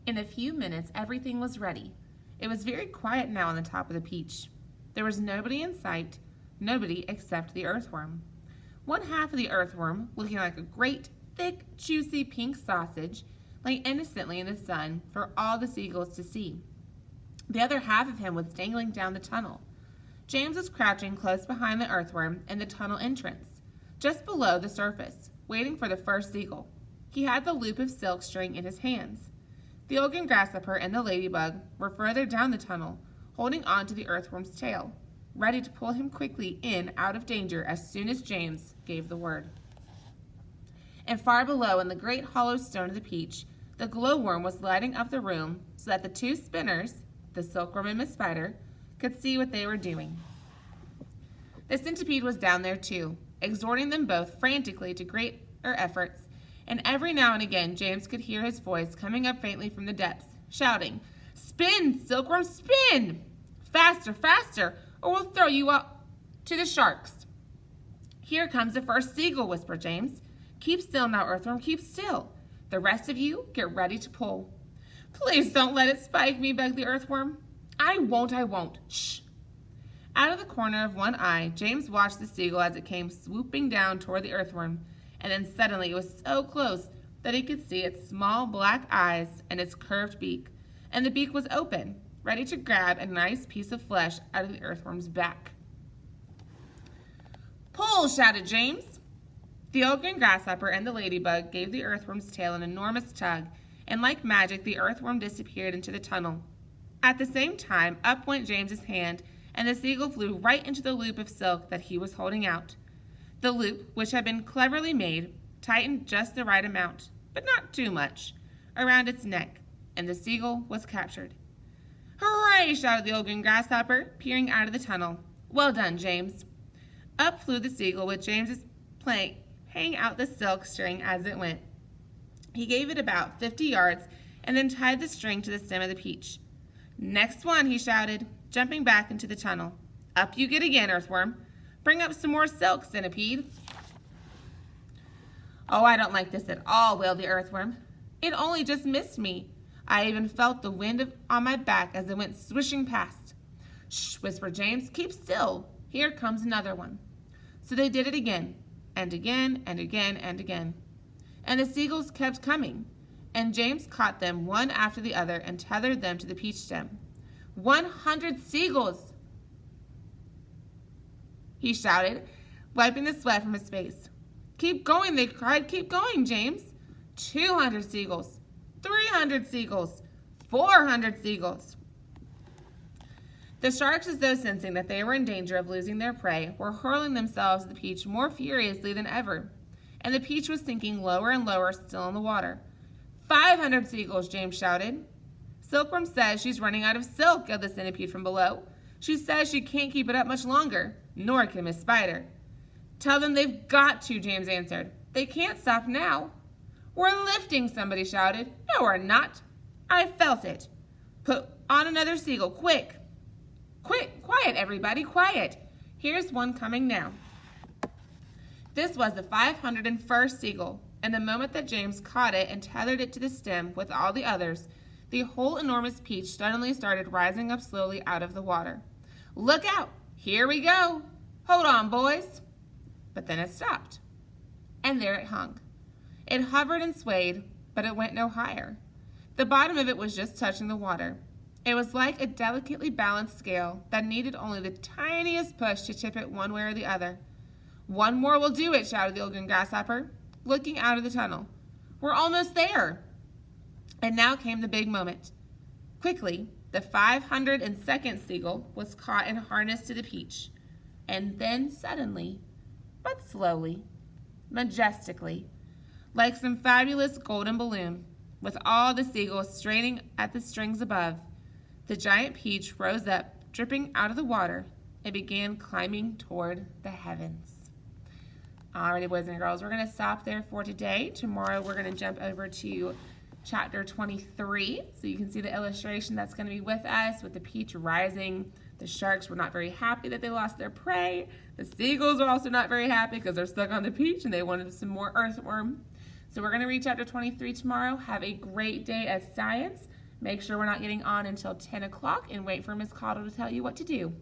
In a few minutes, everything was ready. It was very quiet now on the top of the peach. There was nobody in sight, nobody except the earthworm. One half of the earthworm, looking like a great, thick, juicy pink sausage, lay innocently in the sun for all the seagulls to see. The other half of him was dangling down the tunnel. James was crouching close behind the earthworm in the tunnel entrance, just below the surface, waiting for the first seagull. He had the loop of silk string in his hands. The Oregon grasshopper and the ladybug were further down the tunnel, holding on to the earthworm's tail, ready to pull him quickly in out of danger as soon as James gave the word. And far below in the great hollow stone of the peach, the glowworm was lighting up the room so that the two spinners, the silkworm and Miss Spider, could see what they were doing. The centipede was down there too, exhorting them both frantically to greater efforts, and every now and again James could hear his voice coming up faintly from the depths, shouting, "Spin, silkworm, spin! Faster, faster, or we'll throw you up to the sharks." "Here comes the first seagull," whispered James. "Keep still now, earthworm, keep still. The rest of you get ready to pull." "Please don't let it spike me," begged the earthworm. I won't. Shh." Out of the corner of one eye, James watched the seagull as it came swooping down toward the earthworm, and then suddenly it was so close that he could see its small black eyes and its curved beak, and the beak was open, ready to grab a nice piece of flesh out of the earthworm's back. "Pull!" shouted James. The Oregon grasshopper and the ladybug gave the earthworm's tail an enormous tug, and like magic the earthworm disappeared into the tunnel. At the same time, up went James's hand, and the seagull flew right into the loop of silk that he was holding out. The loop, which had been cleverly made, tightened just the right amount, but not too much, around its neck, and the seagull was captured. "Hooray!" shouted the Oregon grasshopper, peering out of the tunnel. "Well done, James." Up flew the seagull with James's plate hanging out the silk string as it went. He gave it about 50 yards and then tied the string to the stem of the peach. "Next one," he shouted, jumping back into the tunnel. "Up you get again, earthworm. Bring up some more silk, centipede." "Oh, I don't like this at all," wailed the earthworm. "It only just missed me. I even felt the wind on my back as it went swishing past." "Shh," whispered James. "Keep still. Here comes another one." So they did it again, and again, and again, and again. And the seagulls kept coming, and James caught them one after the other and tethered them to the peach stem. 100 seagulls, he shouted, wiping the sweat from his face. "Keep going," they cried. "Keep going, James." 200 seagulls, 300 seagulls, 400 seagulls. The sharks, as though sensing that they were in danger of losing their prey, were hurling themselves at the peach more furiously than ever, and the peach was sinking lower and lower still in the water. 500 seagulls, James shouted. "Silkworm says she's running out of silk," yelled the centipede from below. "She says she can't keep it up much longer, nor can Miss Spider." "Tell them they've got to," James answered. "They can't stop now." "We're lifting," somebody shouted. "No, we're not." "I felt it." "Put on another seagull, quick." Quiet, everybody, quiet. Here's one coming now." This was the 501st seagull, and the moment that James caught it and tethered it to the stem with all the others, the whole enormous peach suddenly started rising up slowly out of the water. "Look out! Here we go! Hold on, boys!" But then it stopped, and there it hung. It hovered and swayed, but it went no higher. The bottom of it was just touching the water. It was like a delicately balanced scale that needed only the tiniest push to tip it one way or the other. "One more will do it," shouted the Oregon grasshopper, looking out of the tunnel. "We're almost there." And now came the big moment. Quickly, the 502nd seagull was caught and harnessed to the peach. And then suddenly, but slowly, majestically, like some fabulous golden balloon, with all the seagulls straining at the strings above, the giant peach rose up, dripping out of the water, and began climbing toward the heavens. Alrighty, boys and girls, we're going to stop there for today. Tomorrow we're going to jump over to chapter 23, so you can see the illustration that's going to be with us, with the peach rising. The sharks were not very happy that they lost their prey. The seagulls are also not very happy because they're stuck on the peach and they wanted some more earthworm. So we're going to read chapter 23 tomorrow. Have a great day of science. Make sure we're not getting on until 10 o'clock and wait for Miss Cottle to tell you what to do.